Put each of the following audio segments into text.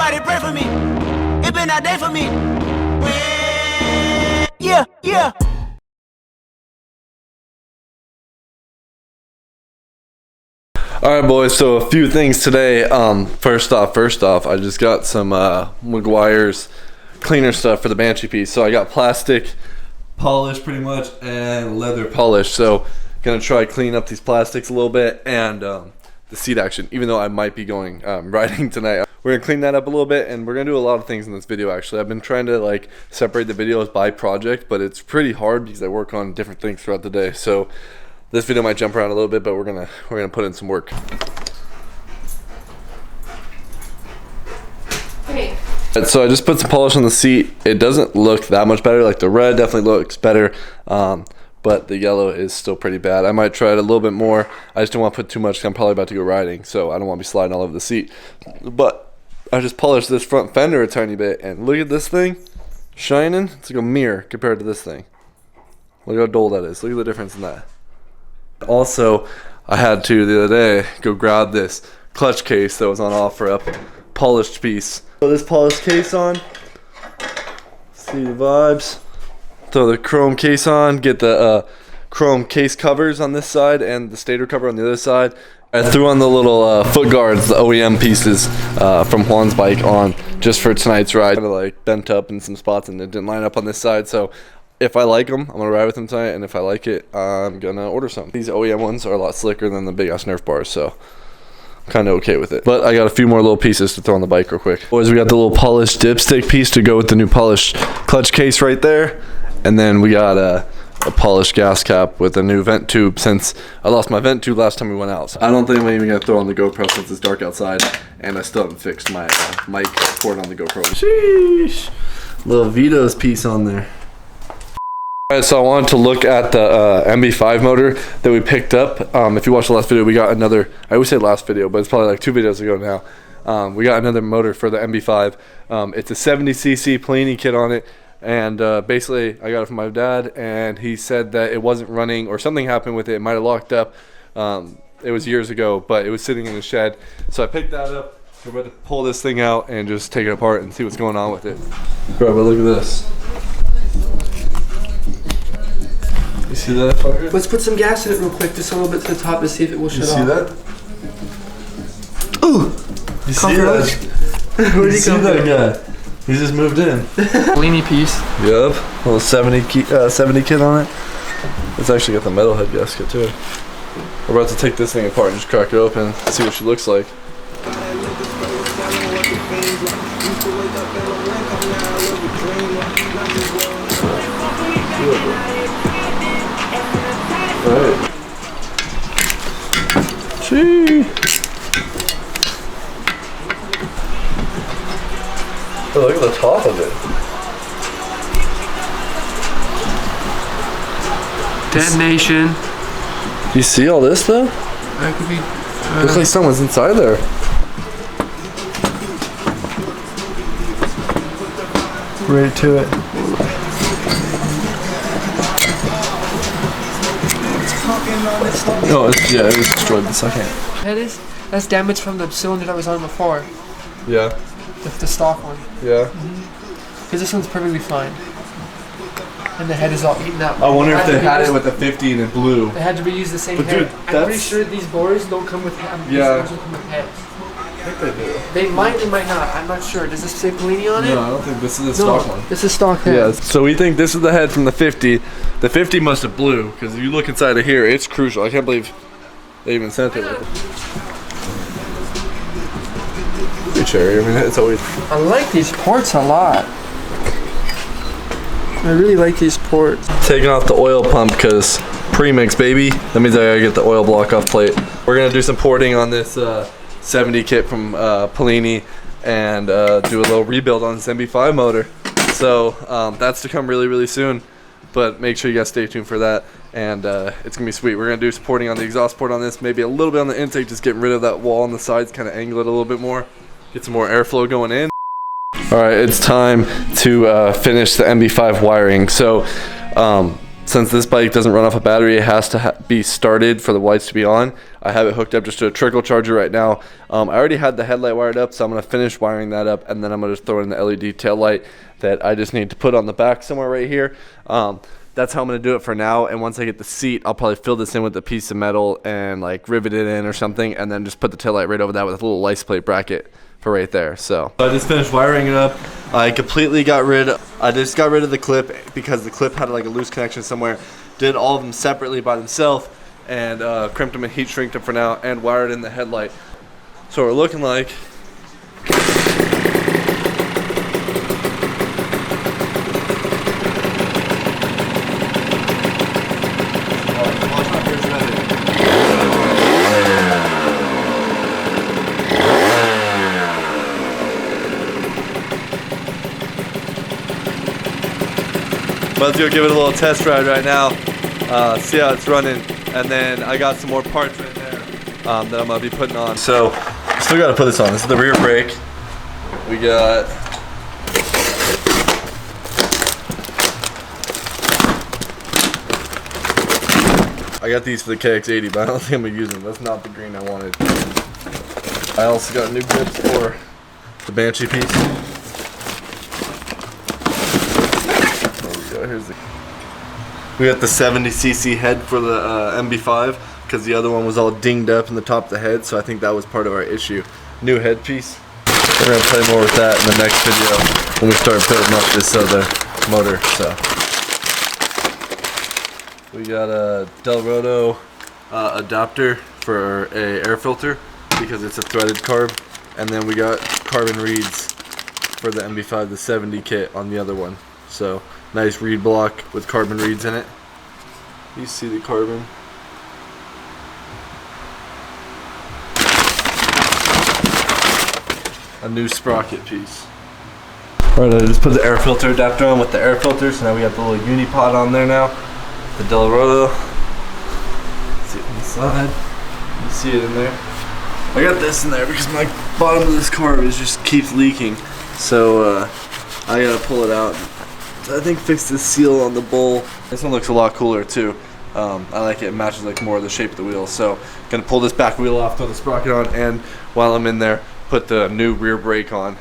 Somebody pray for me. It been that day for me. Yeah, yeah. Alright boys, so a few things today. First off, I just got some MOPBOYZ cleaner stuff for the Banshee piece. So I got plastic polish pretty much and leather polish. So gonna try clean up these plastics a little bit and the seat action, even though I might be going riding tonight. We're gonna clean that up a little bit, and we're gonna do a lot of things in this video. Actually, I've been trying to like separate the videos by project, but it's pretty hard because I work on different things throughout the day. So this video might jump around a little bit, but we're gonna put in some work. Okay. So I just put some polish on the seat. It doesn't look that much better. Like the red definitely looks better, but the yellow is still pretty bad. I might try it a little bit more. I just don't want to put too much because I'm probably about to go riding, so I don't want to be sliding all over the seat. But I just polished this front fender a tiny bit, and look at this thing shining. It's like a mirror compared to this thing. Look how dull that is. Look at the difference in that. Also, I had to the other day go grab this clutch case that was on offer up, polished piece. Throw this polished case on, see the vibes. Throw the chrome case on, get the chrome case covers on this side and the stator cover on the other side. I threw on the little foot guards, the OEM pieces from Juan's bike on just for tonight's ride. Kind of like bent up in some spots and it didn't line up on this side, so if I like them, I'm gonna ride with them tonight, and if I like it, I'm gonna order some. These OEM ones are a lot slicker than the big ass Nerf bars, so I'm kind of okay with it. But I got a few more little pieces to throw on the bike real quick. Boys, we got the little polished dipstick piece to go with the new polished clutch case right there, and then we got a polished gas cap with a new vent tube since I lost my vent tube last time we went out. So I don't think I'm even gonna throw on the GoPro since it's dark outside, and I still haven't fixed my mic cord on the GoPro. Sheesh, little Vito's piece on there. Alright, so I wanted to look at the MB5 motor that we picked up. If you watched the last video, we got another, I always say last video, but it's probably like 2 videos ago now. We got another motor for the MB5. It's a 70cc polini kit on it, and basically I got it from my dad, and he said that it wasn't running or something happened with it. It might have locked up. It was years ago, but it was sitting in the shed. So I picked that up. We're about to pull this thing out and just take it apart and see what's going on with it. Bro, but look at this. You see that fucker? Let's put some gas in it real quick, just a little bit to the top to see if it will shut off. You see that? Ooh! You see that? Where'd he come from? That guy? He just moved in. Polini piece. Yup. Little 70 kit on it. It's actually got the metal head gasket too. We're about to take this thing apart and just crack it open, see what she looks like. Alright. Gee. Oh, look at the top of it. Detonation. You see all this though? That could be. Looks like someone's inside there. Right to it. Oh, yeah, it was destroyed the second. That's damage from the cylinder that was on before. Yeah. The stock one. Yeah. Because this one's perfectly fine. And the head is all eaten up. I wonder if they had it with a 50 and it blew. They had to reuse the same But head. dude, I'm pretty sure these bores don't come with heads. Yeah. These ones don't come with heads. I think they do. They might or might not. I'm not sure. Does this say Polini on it? No, I don't think this is the stock one. This is stock head. Yeah, so we think this is the head from the 50. The 50 must have blew, because if you look inside of here, it's crucial. I can't believe they even sent it with it. Good cherry, I mean, it's always... I like these ports a lot. I really like these ports. Taking off the oil pump, because premix, baby. That means I gotta get the oil block off plate. We're gonna do some porting on this 70 kit from Polini and do a little rebuild on this MB5 motor. So that's to come really, really soon. But make sure you guys stay tuned for that. And it's gonna be sweet. We're gonna do some porting on the exhaust port on this, maybe a little bit on the intake, just getting rid of that wall on the sides, kind of angle it a little bit more, get some more airflow going in. All right, it's time to finish the MB5 wiring. So Since this bike doesn't run off a battery, it has to be started for the lights to be on. I have it hooked up just to a trickle charger right now. I already had the headlight wired up, so I'm going to finish wiring that up, and then I'm going to just throw in the LED tail light that I just need to put on the back somewhere right here. That's how I'm going to do it for now, and once I get the seat, I'll probably fill this in with a piece of metal and like rivet it in or something, and then just put the tail light right over that with a little license plate bracket for right there. So I just finished wiring it up. I just got rid of the clip because the clip had like a loose connection somewhere. Did all of them separately by themselves and crimped them and heat shrinked them for now and wired in the headlight. So we're looking like let's go give it a little test ride right now, see how it's running, and then I got some more parts right there that I'm going to be putting on. So, still got to put this on. This is the rear brake. We got I got these for the KX80, but I don't think I'm going to use them. That's not the green I wanted. I also got new grips for the Banshee piece. We got the 70cc head for the MB5 because the other one was all dinged up in the top of the head, so I think that was part of our issue. New headpiece. We're going to play more with that in the next video when we start building up this other motor. So we got a Del Roto adapter for a air filter because it's a threaded carb, and then we got carbon reeds for the MB5, the 70 kit on the other one. So nice reed block with carbon reeds in it. You see the carbon. A new sprocket piece. Alright, I just put the air filter adapter on with the air filter, so now we got the little unipod on there now. The Del Roto. See it inside. You see it in there. I got this in there because my bottom of this carb just keeps leaking. So I gotta pull it out. I think fix this seal on the bowl. This one looks a lot cooler too. I like it. It matches like more of the shape of the wheel. So gonna pull this back wheel off, throw the sprocket on, and while I'm in there, put the new rear brake on.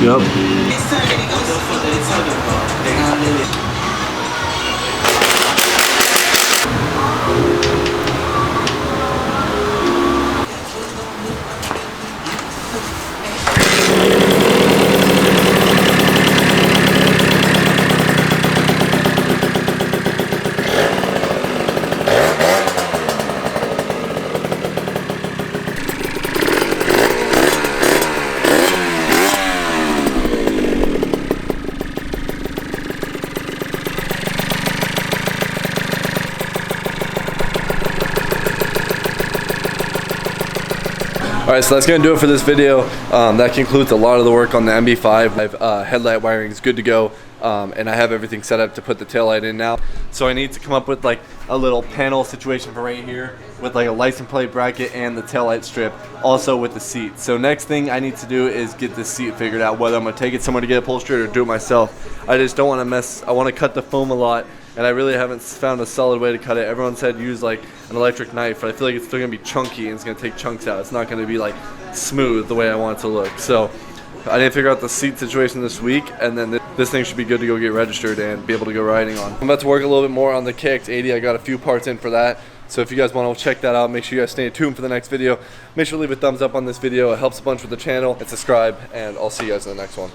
Yep. Alright, so that's going to do it for this video. That concludes a lot of the work on the MB5. Headlight wiring is good to go, and I have everything set up to put the taillight in now. So I need to come up with like a little panel situation for right here with like a license plate bracket and the taillight strip, also with the seat. So next thing I need to do is get this seat figured out, whether I'm going to take it somewhere to get upholstered or do it myself. I just don't want to mess. I want to cut the foam a lot, and I really haven't found a solid way to cut it. Everyone said use like an electric knife, but I feel like it's still going to be chunky and it's going to take chunks out. It's not going to be like smooth the way I want it to look. So I didn't figure out the seat situation this week, and then this thing should be good to go get registered and be able to go riding on. I'm about to work a little bit more on the KX80. I got a few parts in for that. So if you guys want to check that out, make sure you guys stay tuned for the next video. Make sure to leave a thumbs up on this video. It helps a bunch with the channel, and subscribe, and I'll see you guys in the next one.